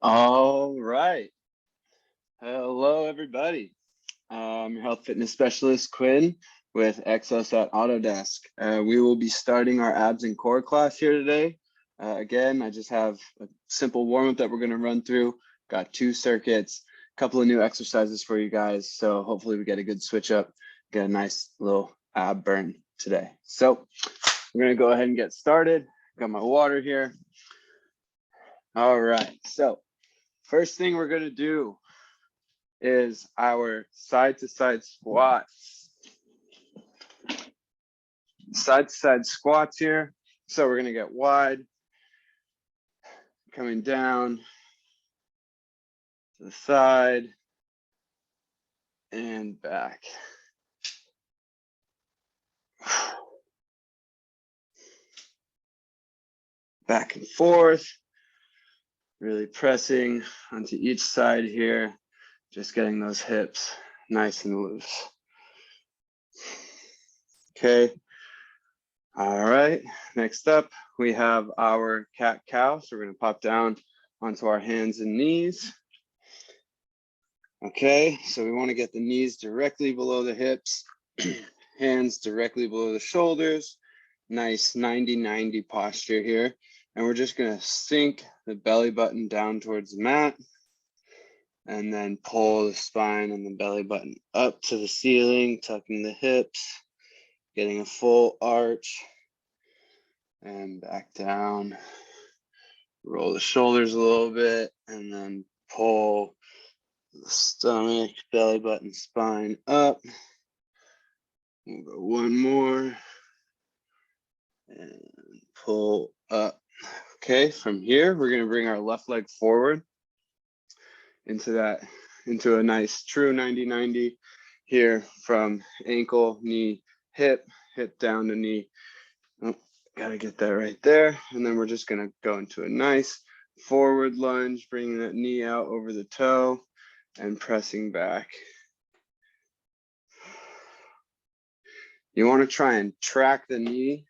All right. Hello, everybody. I'm your health fitness specialist, Quinn, with Exos at Autodesk. We will be starting our abs and core class here today. Again, I just have a simple warm-up that we're going to run through. Got 2 circuits, a couple of new exercises for you guys. So hopefully we get a good switch up, get a nice little ab burn today. So we're going to go ahead and get started. Got my water here. All right. So first thing we're going to do is our side-to-side squats. Side-to-side squats here. So we're going to get wide, coming down to the side and back. Back and forth, really pressing onto each side here, just getting those hips nice and loose. Okay. All right, next up, we have our cat-cow. So we're gonna pop down onto our hands and knees. Okay, so we wanna get the knees directly below the hips, hands directly below the shoulders. Nice 90-90 posture here. And we're just gonna sink the belly button down towards the mat and then pull the spine and the belly button up to the ceiling, tucking the hips, getting a full arch and back down. Roll the shoulders a little bit and then pull the stomach, belly button, spine up. We'll go one more and pull up. Okay, from here, we're gonna bring our left leg forward into a nice true 90-90 here from ankle, knee, hip down to knee. Oh, gotta get that right there. And then we're just gonna go into a nice forward lunge, bringing that knee out over the toe and pressing back. You wanna try and track the knee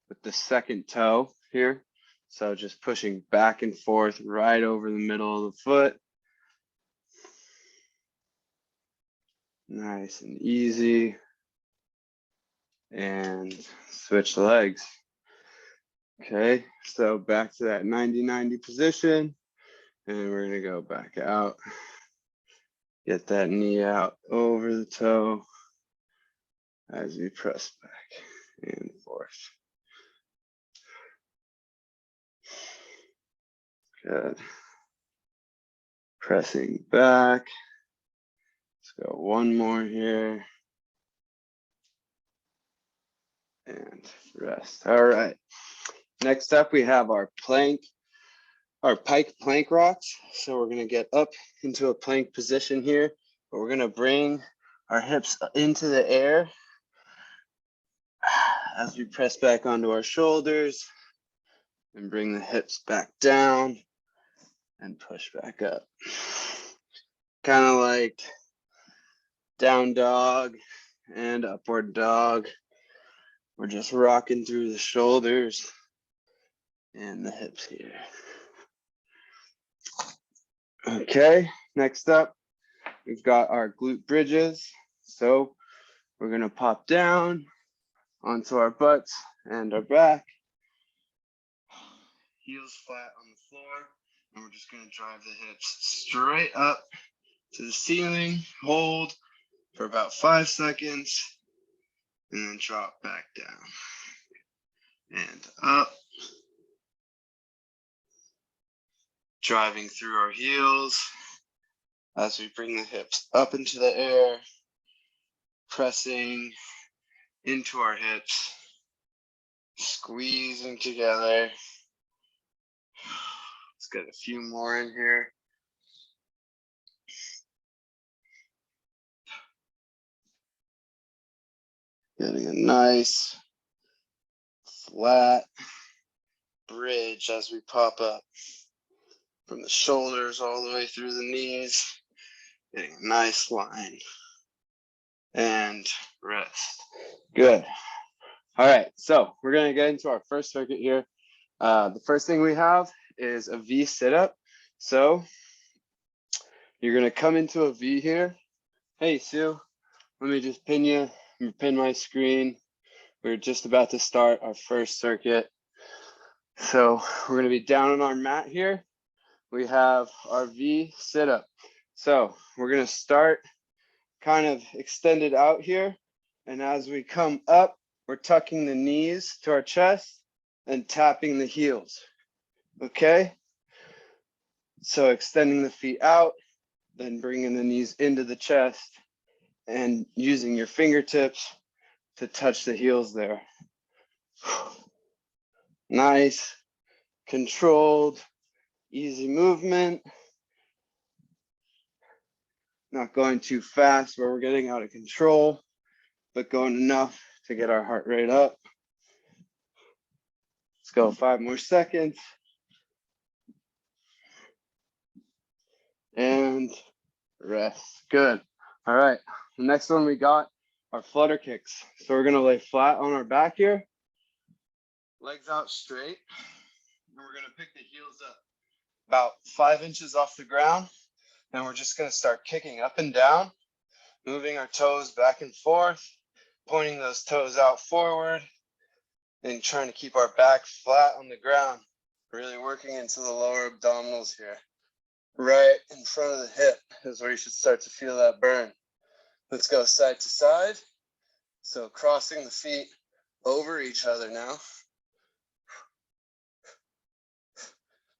with the second toe here. So just pushing back and forth right over the middle of the foot. Nice and easy. And switch legs. Okay, so back to that 90-90 position. And we're gonna go back out. Get that knee out over the toe as we press back and forth. Good. Pressing back. Let's go one more here. And rest. All right. Next up, we have our pike plank rocks. So we're gonna get up into a plank position here, but we're gonna bring our hips into the air as we press back onto our shoulders and bring the hips back down and push back up. Kind of like down dog and upward dog. We're just rocking through the shoulders and the hips here. Okay, next up, we've got our glute bridges. So we're gonna pop down onto our butts and our back. Heels flat on the floor. And we're just gonna drive the hips straight up to the ceiling. Hold for about 5 seconds. And then drop back down. And up. Driving through our heels as we bring the hips up into the air, pressing into our hips, squeezing together. Let's get a few more in here. Getting a nice flat bridge as we pop up from the shoulders all the way through the knees, getting a nice line and rest. Good. All right, so we're gonna get into our first circuit here. The first thing we have is a V sit-up. So you're gonna come into a V here. Hey, Sue, let me just pin you, pin my screen. We're just about to start our first circuit. So we're gonna be down on our mat here. We have our V sit-up. So we're gonna start kind of extended out here. And as we come up, we're tucking the knees to our chest and tapping the heels, okay? So extending the feet out, then bringing the knees into the chest and using your fingertips to touch the heels there. Nice, controlled, easy movement. Not going too fast where we're getting out of control, but going enough to get our heart rate up. Let's go 5 more seconds. And rest. Good. All right. The next one we got are flutter kicks. So we're going to lay flat on our back here. Legs out straight. And we're going to pick the heels up about 5 inches off the ground. And we're just going to start kicking up and down, moving our toes back and forth, pointing those toes out forward, and trying to keep our back flat on the ground, really working into the lower abdominals here. Right in front of the hip is where you should start to feel that burn. Let's go side to side. So crossing the feet over each other now.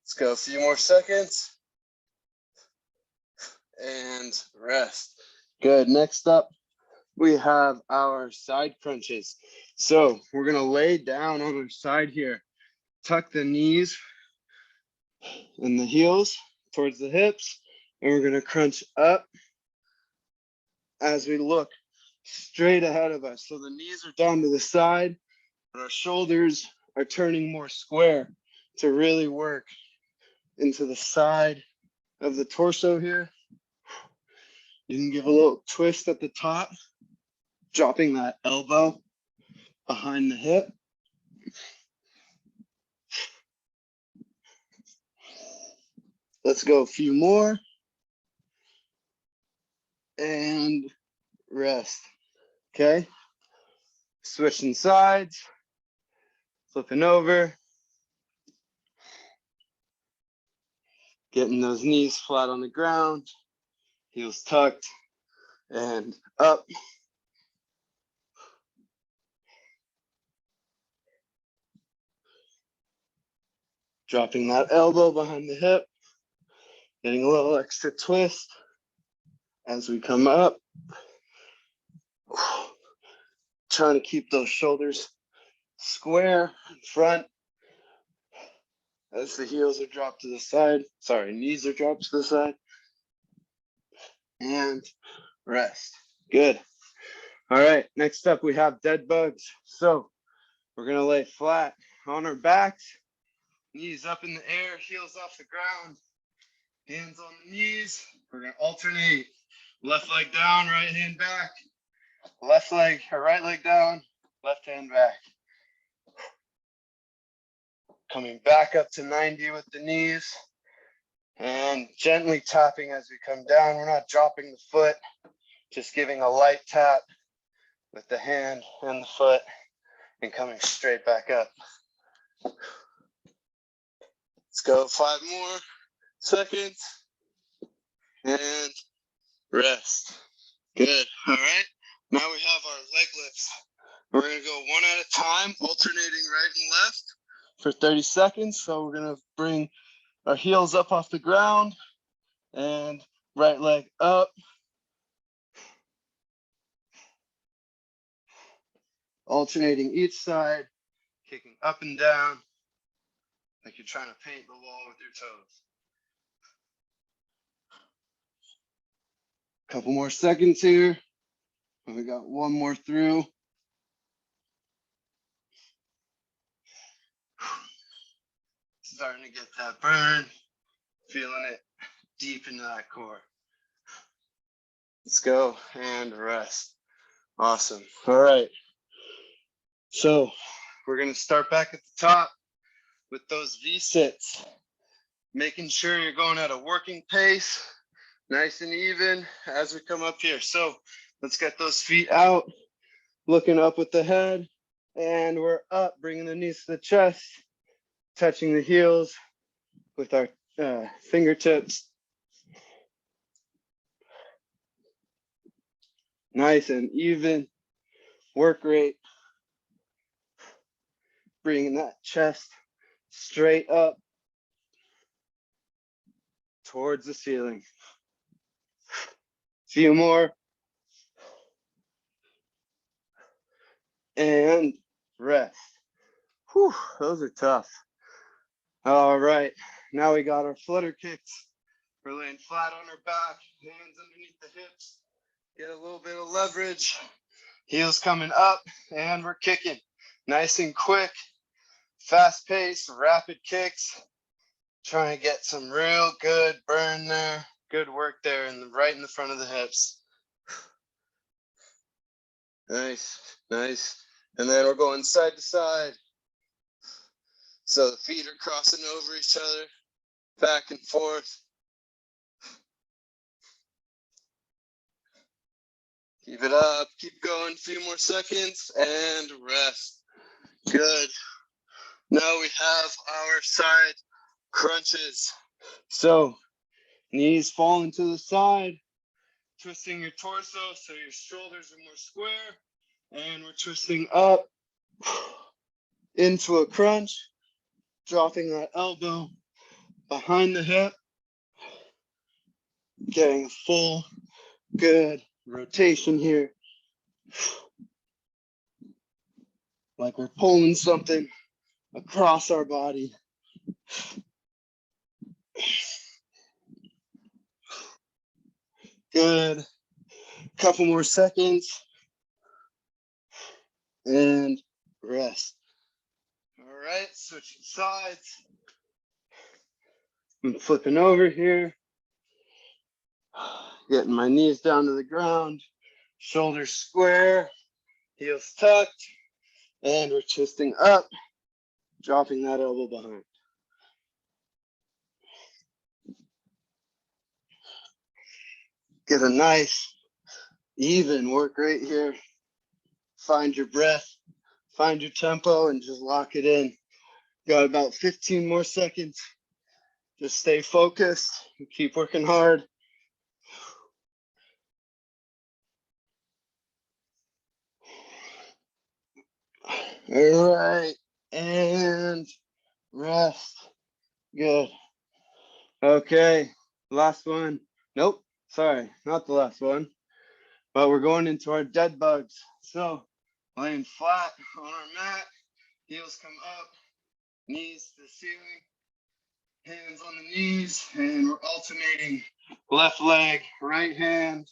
Let's go a few more seconds. And rest. Good. Next up, we have our side crunches. So we're going to lay down on our side here. Tuck the knees and the heels towards the hips. And we're going to crunch up as we look straight ahead of us. So the knees are down to the side, and our shoulders are turning more square to really work into the side of the torso here. You can give a little twist at the top, dropping that elbow behind the hip. Let's go a few more. And rest. Okay. Switching sides, flipping over, getting those knees flat on the ground, heels tucked, and up. Dropping that elbow behind the hip, getting a little extra twist as we come up. Trying to keep those shoulders square in front as the heels are dropped to the side. Sorry, knees are dropped to the side. And rest. Good. All right, next up we have dead bugs. So we're gonna lay flat on our backs, knees up in the air, heels off the ground, hands on the knees. We're gonna alternate left leg down, right hand back, left leg or right leg down, left hand back. Coming back up to 90 with the knees and gently tapping as we come down. We're not dropping the foot, just giving a light tap with the hand and the foot and coming straight back up. Let's go 5 more seconds and rest. Good. All right. Now we have our leg lifts. We're going to go one at a time, alternating right and left for 30 seconds. So we're going to bring our heels up off the ground and right leg up. Alternating each side, kicking up and down like you're trying to paint the wall with your toes. Couple more seconds here. We got one more through. Starting to get that burn, feeling it deep into that core. Let's go and rest. Awesome. All right. So we're going to start back at the top with those V-sits. Making sure you're going at a working pace, nice and even as we come up here. So let's get those feet out, looking up with the head, and we're up, bringing the knees to the chest, touching the heels with our fingertips. Nice and even work rate. Bringing that chest straight up towards the ceiling. Few more. And rest. Whew, those are tough. All right, now we got our flutter kicks. We're laying flat on our back, hands underneath the hips. Get a little bit of leverage. Heels coming up, and we're kicking. Nice and quick, fast pace, rapid kicks. Trying to get some real good burn there. Good work there, right in the front of the hips. Nice, nice. And then we're going side to side. So the feet are crossing over each other, back and forth. Keep it up, keep going, a few more seconds, and rest. Good. Now we have our side crunches. So knees falling to the side, twisting your torso so your shoulders are more square, and we're twisting up into a crunch, dropping that elbow behind the hip, getting a full good rotation here, like we're pulling something across our body. Good. Couple more seconds and rest. All right, switching sides. I'm flipping over here, getting my knees down to the ground, shoulders square, heels tucked, and we're twisting up, dropping that elbow behind. Get a nice, even work rate here. Find your breath, find your tempo, and just lock it in. Got about 15 more seconds. Just stay focused and keep working hard. All right, and rest. Good. Okay, last one. Nope, sorry, not the last one. But we're going into our dead bugs. So laying flat on our mat, heels come up, knees to the ceiling, hands on the knees, and we're alternating left leg, right hand,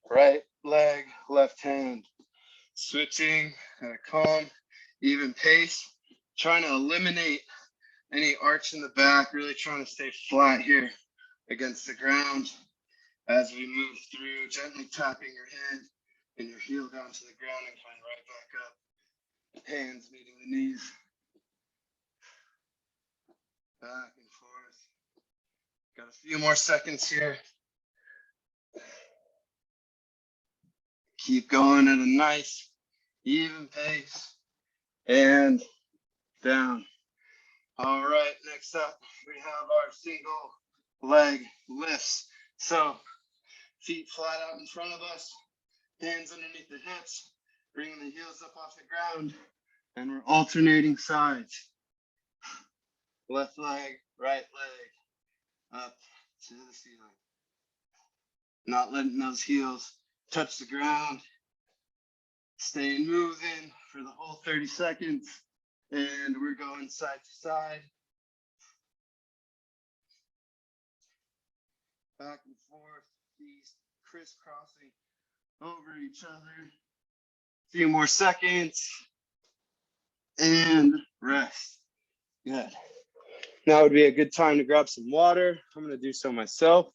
right leg, left hand. Switching at a calm, even pace, trying to eliminate any arch in the back, really trying to stay flat here against the ground as we move through, gently tapping your hand and your heel down to the ground and coming right back up. Hands meeting the knees. Back and forth. Got a few more seconds here. Keep going at a nice, even pace. And down. All right, next up, we have our single leg lifts. So feet flat out in front of us, hands underneath the hips, bringing the heels up off the ground, and we're alternating sides. Left leg, right leg, up to the ceiling. Not letting those heels touch the ground. Staying moving for the whole 30 seconds. And we're going side to side. Back and forth, feet crisscrossing over each other. A few more seconds. And rest. Good. Now would be a good time to grab some water. I'm going to do so myself.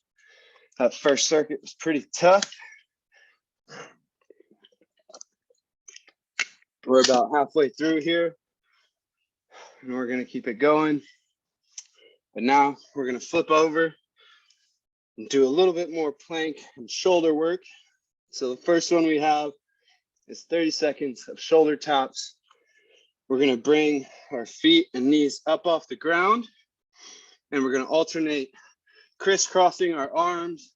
That first circuit was pretty tough. We're about halfway through here, and we're going to keep it going. But now we're gonna flip over and do a little bit more plank and shoulder work. So the first one we have is 30 seconds of shoulder taps. We're gonna bring our feet and knees up off the ground, and we're gonna alternate crisscrossing our arms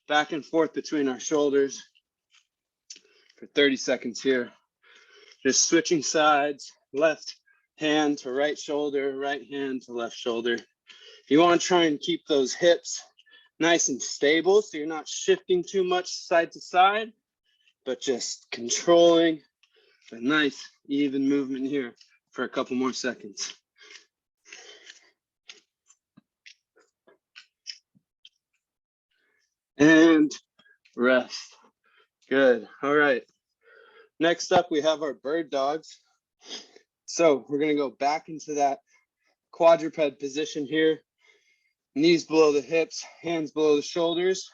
back and forth between our shoulders for 30 seconds here. Just switching sides, left hand to right shoulder, right hand to left shoulder. You want to try and keep those hips nice and stable so you're not shifting too much side to side, but just controlling a nice even movement here for a couple more seconds. And rest. Good. All right. Next up, we have our bird dogs. So we're going to go back into that quadruped position here. Knees below the hips, hands below the shoulders.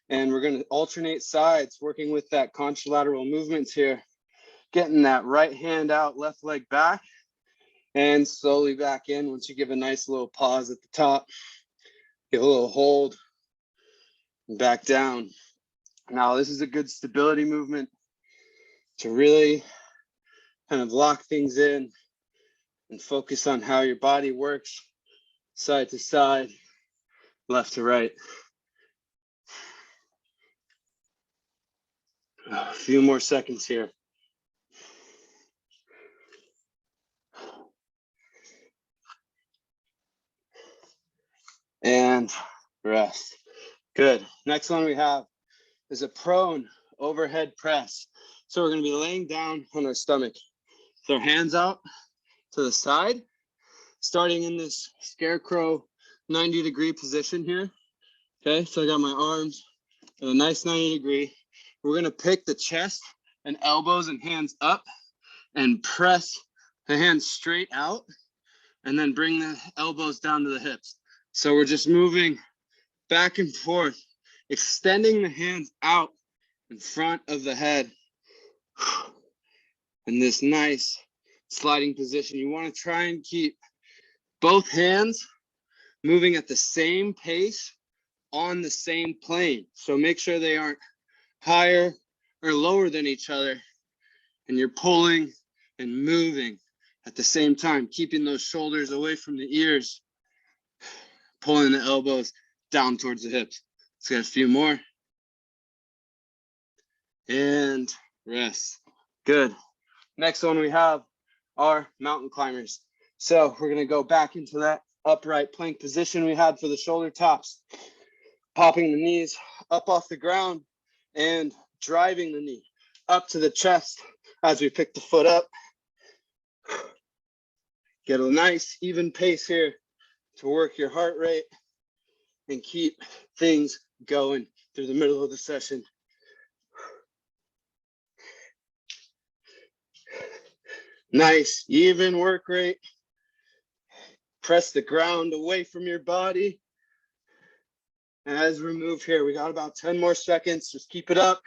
And we're going to alternate sides, working with that contralateral movements here. Getting that right hand out, left leg back, and slowly back in. Once you give a nice little pause at the top, give a little hold, and back down. Now, this is a good stability movement to really kind of lock things in and focus on how your body works side to side, left to right. A few more seconds here. And rest. Good. Next one we have is a prone overhead press. So we're going to be laying down on our stomach with our hands out to the side, starting in this scarecrow 90-degree position here. Okay, so I got my arms at a nice 90-degree. We're going to pick the chest and elbows and hands up and press the hands straight out, and then bring the elbows down to the hips. So we're just moving back and forth, extending the hands out in front of the head in this nice sliding position. You want to try and keep both hands moving at the same pace on the same plane. So make sure they aren't higher or lower than each other, and you're pulling and moving at the same time, keeping those shoulders away from the ears, pulling the elbows down towards the hips. Let's get a few more. And rest. Good. Next one we have are mountain climbers. So we're going to go back into that upright plank position we had for the shoulder taps, popping the knees up off the ground and driving the knee up to the chest as we pick the foot up. Get a nice even pace here to work your heart rate and keep things going through the middle of the session. Nice even work rate. Press the ground away from your body. And as we move here, we got about 10 more seconds. Just keep it up.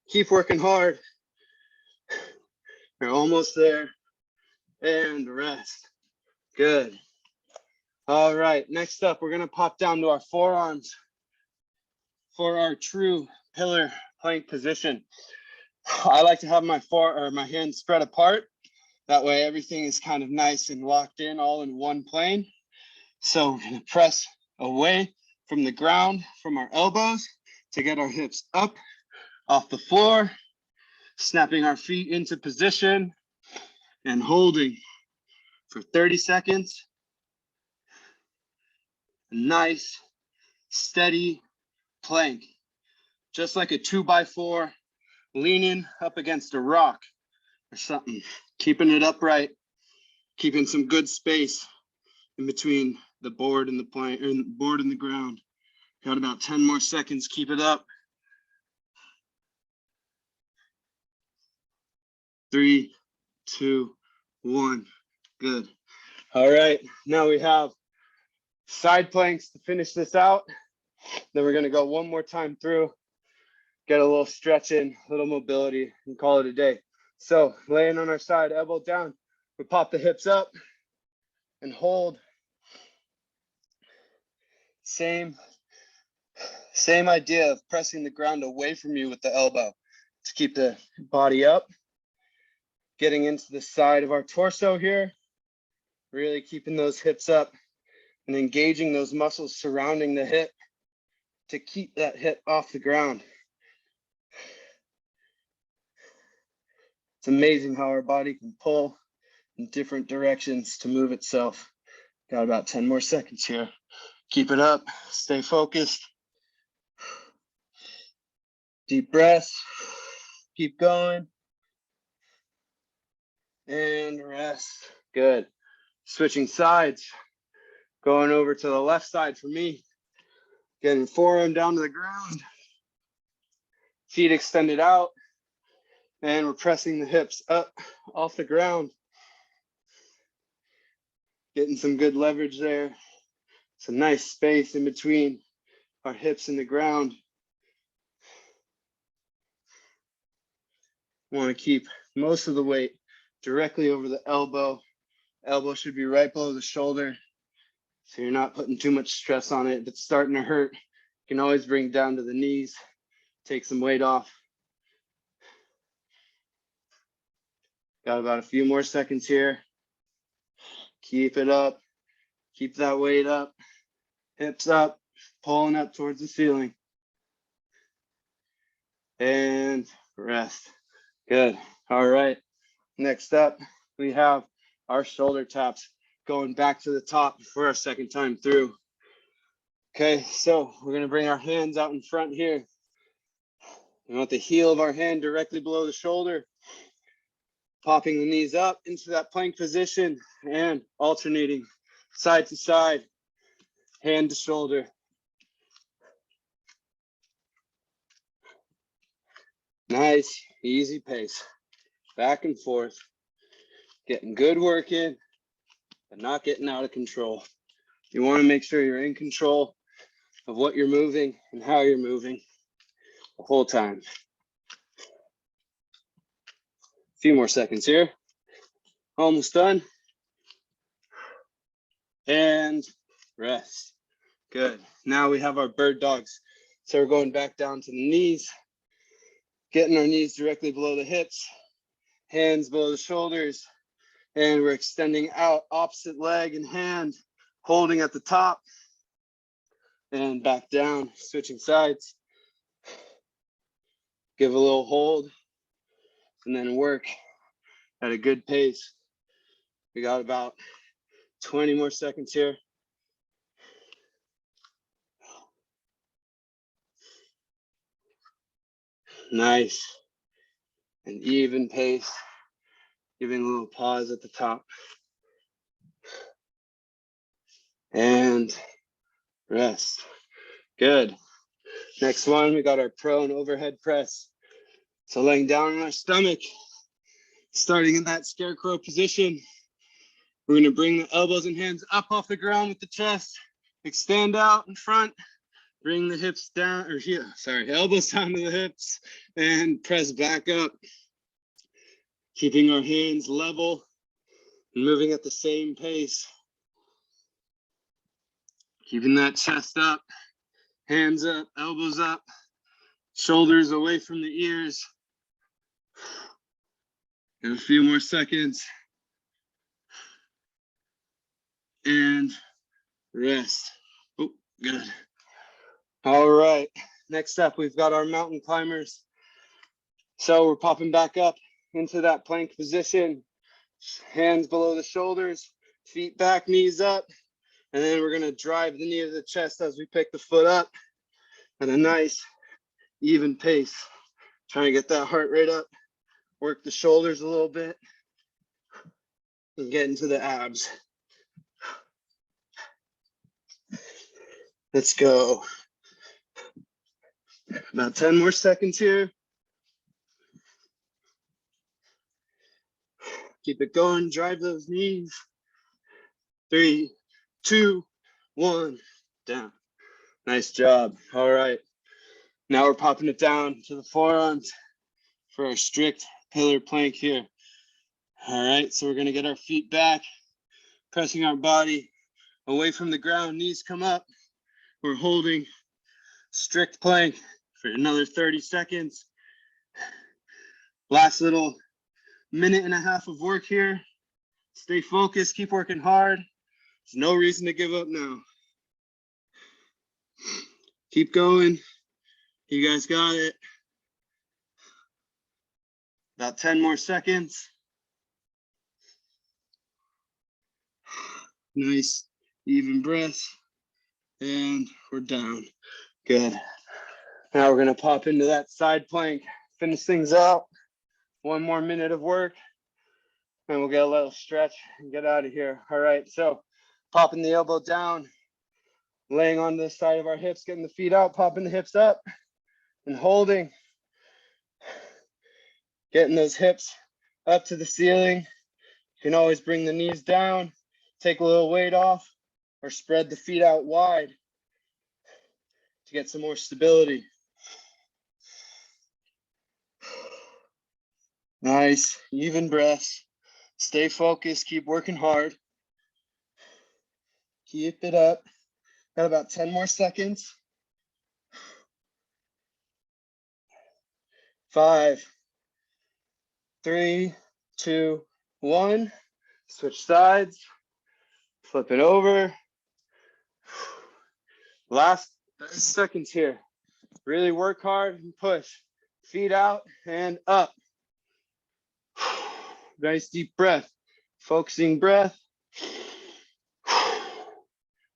Keep working hard. We're almost there. And rest. Good. All right, next up, we're gonna pop down to our forearms for our true pillar plank position. I like to have my hands spread apart. That way everything is kind of nice and locked in all in one plane. So we're gonna press away from the ground, from our elbows to get our hips up off the floor, snapping our feet into position and holding for 30 seconds. Nice, steady plank, just like a 2x4 leaning up against a rock or something, keeping it upright, keeping some good space in between the board and the plank, or board and the ground. Got about 10 more seconds. Keep it up. 3, 2, 1. Good. All right, now we have side planks to finish this out. Then we're gonna go one more time through, get a little stretch in, a little mobility, and call it a day. So laying on our side, elbow down, we pop the hips up and hold Same idea of pressing the ground away from you with the elbow to keep the body up. Getting into the side of our torso here, really keeping those hips up and engaging those muscles surrounding the hip to keep that hip off the ground. It's amazing how our body can pull in different directions to move itself. Got about 10 more seconds here. Keep it up, stay focused. Deep breaths, keep going. And rest, good. Switching sides, going over to the left side for me. Getting forearm down to the ground. Feet extended out. And we're pressing the hips up off the ground. Getting some good leverage there. Some nice space in between our hips and the ground. Want to keep most of the weight directly over the elbow. Elbow should be right below the shoulder, so you're not putting too much stress on it. If it's starting to hurt, you can always bring it down to the knees, take some weight off. Got about a few more seconds here. Keep it up. Keep that weight up. Hips up, pulling up towards the ceiling. And rest. Good. All right. Next up, we have our shoulder taps going back to the top for our second time through. Okay, so we're going to bring our hands out in front here. We want the heel of our hand directly below the shoulder. Popping the knees up into that plank position and alternating side to side, hand to shoulder. Nice, easy pace. Back and forth. Getting good work in, but not getting out of control. You want to make sure you're in control of what you're moving and how you're moving the whole time. A few more seconds here. Almost done. And rest. Good. Now we have our bird dogs. So we're going back down to the knees, getting our knees directly below the hips, hands below the shoulders, and we're extending out opposite leg and hand, holding at the top, and back down, switching sides. Give a little hold, and then work at a good pace. We got about 20 more seconds here. Nice and even pace, giving a little pause at the top. And rest. Good. Next one, we got our prone overhead press. So laying down on our stomach, starting in that scarecrow position. We're going to bring the elbows and hands up off the ground with the chest, extend out in front, bring the hips down, elbows down to the hips, and press back up. Keeping our hands level and moving at the same pace. Keeping that chest up, hands up, elbows up, shoulders away from the ears. And a few more seconds. And rest. Oh, good. All right. Next up, we've got our mountain climbers. So we're popping back up into that plank position. Hands below the shoulders, feet back, knees up. And then we're going to drive the knee to the chest as we pick the foot up at a nice, even pace. Trying to get that heart rate up. Work the shoulders a little bit. And get into the abs. Let's go. About 10 more seconds here. Keep it going, drive those knees. 3, 2, 1, down. Nice job. All right. Now we're popping it down to the forearms for our strict pillar plank here. All right, so we're gonna get our feet back, pressing our body away from the ground, knees come up, We're holding strict plank for another 30 seconds. Last little minute and a half of work here. Stay focused, keep working hard. There's no reason to give up now. Keep going. You guys got it. About 10 more seconds. Nice, even breath. And we're down. Good. Now we're gonna pop into that side plank, finish things out. 1 more minute of work, and we'll get a little stretch and get out of here. All right, so popping the elbow down, laying on the side of our hips, getting the feet out, popping the hips up, and holding. Getting those hips up to the ceiling. You can always bring the knees down, take a little weight off, or spread the feet out wide to get some more stability. Nice, even breaths. Stay focused, keep working hard. Keep it up. Got about 10 more seconds. 5, 3, 2, 1. Switch sides. Flip it over. Last 30 seconds here. Really work hard and push. Feet out and up. Nice deep breath. Focusing breath.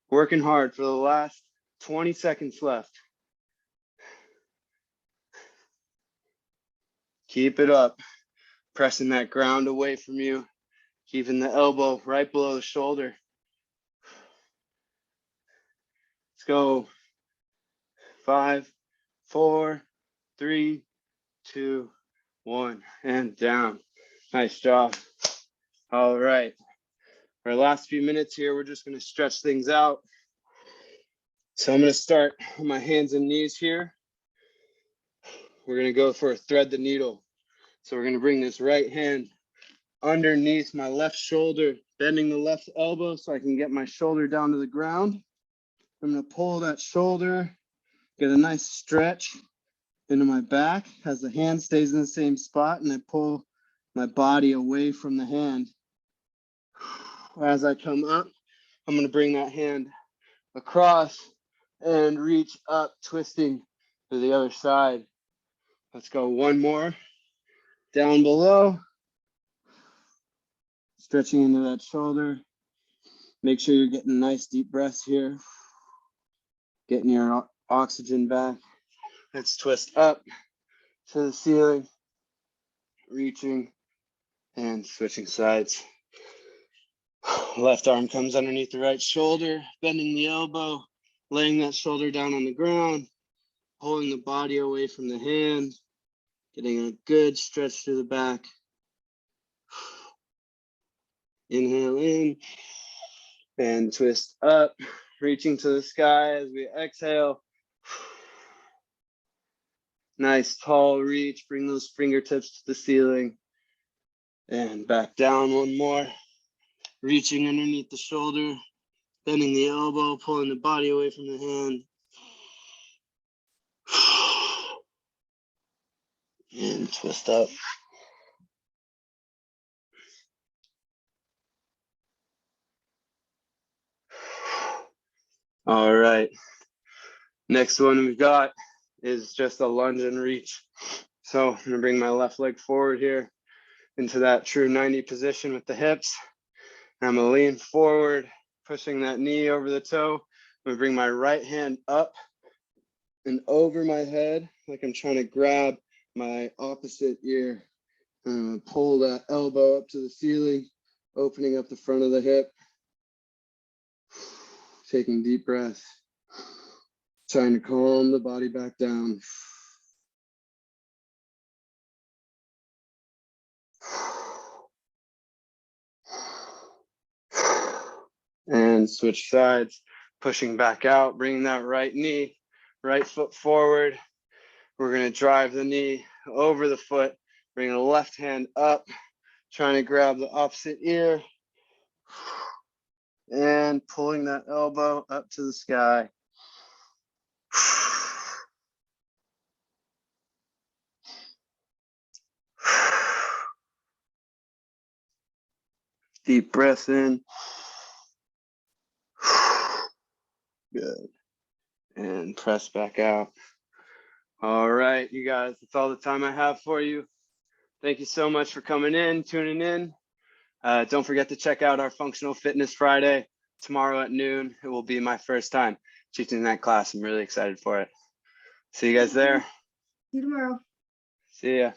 Working hard for the last 20 seconds left. Keep it up. Pressing that ground away from you. Keeping the elbow right below the shoulder. Let's go. 5, 4, 3, 2, 1, and down. Nice job. All right. Our last few minutes here, we're just going to stretch things out. So I'm going to start on my hands and knees here. We're going to go for a thread the needle. So we're going to bring this right hand underneath my left shoulder, bending the left elbow so I can get my shoulder down to the ground. I'm going to pull that shoulder, get a nice stretch into my back as the hand stays in the same spot, and I pull my body away from the hand. As I come up, I'm going to bring that hand across and reach up, twisting to the other side. Let's go one more. Down below. Stretching into that shoulder. Make sure you're getting nice deep breaths here. Getting your oxygen back. Let's twist up to the ceiling. Reaching and switching sides. Left arm comes underneath the right shoulder, bending the elbow, laying that shoulder down on the ground, pulling the body away from the hand, getting a good stretch through the back. Inhale in and twist up, reaching to the sky as we exhale. Nice tall reach, bring those fingertips to the ceiling and back down one more. Reaching underneath the shoulder, bending the elbow, pulling the body away from the hand. And twist up. All right. Next one we've got is just a lunge and reach. So I'm gonna bring my left leg forward here into that true 90 position with the hips. I'm gonna lean forward, pushing that knee over the toe. I'm gonna bring my right hand up and over my head, like I'm trying to grab my opposite ear. I'm gonna pull that elbow up to the ceiling, opening up the front of the hip. Taking deep breaths. Trying to calm the body back down. And switch sides, pushing back out, bringing that right knee, right foot forward. We're gonna drive the knee over the foot, bring the left hand up, trying to grab the opposite ear, and pulling that elbow up to the sky. Deep breath in. Good. And press back out. All right, you guys, that's all the time I have for you. Thank you so much for coming in, tuning in. Don't forget to check out our Functional Fitness Friday tomorrow at noon. It will be my first time teaching that class. I'm really excited for it. See you guys there. See you tomorrow. See ya.